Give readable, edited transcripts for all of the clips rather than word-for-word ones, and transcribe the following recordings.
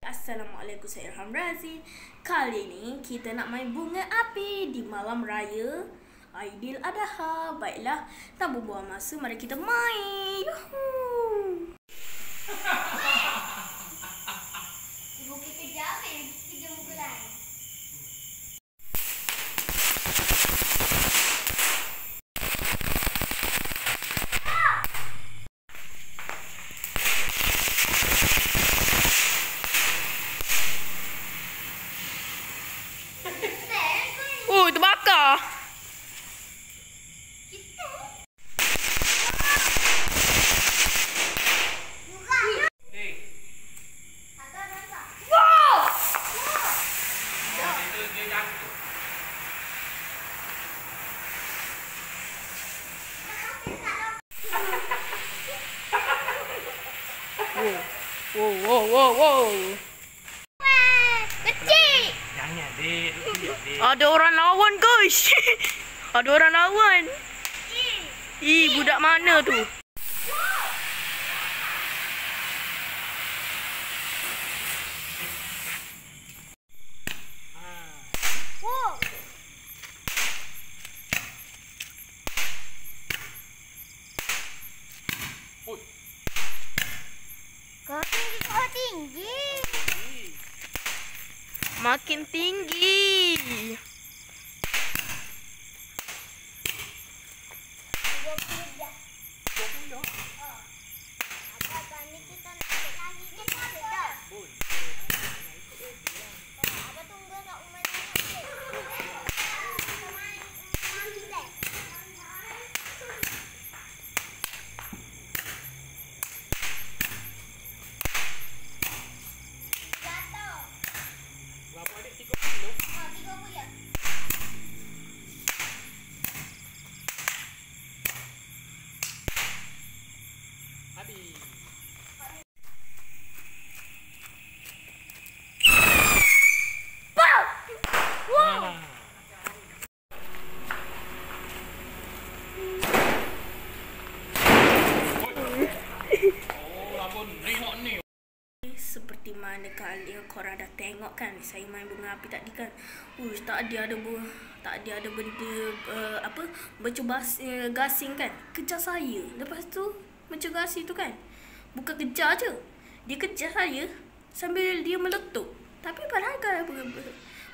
Assalamualaikum, saya Ilham Razin. Kali ni kita nak main bunga api di malam raya Aidiladha. Baiklah, tanpa buang masa, mari kita main. Yuhuu. Ibu kerja apa? Kerja mukulan. Terbakar. Wow. Kecil. Jangan, Dek. Ada orang lawan, guys. Ada orang lawan. Budak mana tu? Kau tinggi. Makin tinggi. Apakah ni kita nak lagi ni dah? Apa tunggu kat rumah ni? Berapa adik? 30? 30 je. Habis. Seperti mana kalian korang dah tengok kan, saya main bunga api tadi kan. Tak ada benda gasing kan kejar saya. Lepas tu gasing tu kan bukan kejar je, dia kejar saya sambil dia meletup. Tapi padahal kan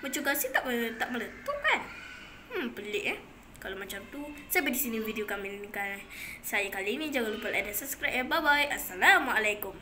gasing tak meletup kan. Pelik kalau macam tu. Sampai di sini video kami ni kan. Saya kali ni, jangan lupa like dan subscribe. Bye bye. Assalamualaikum.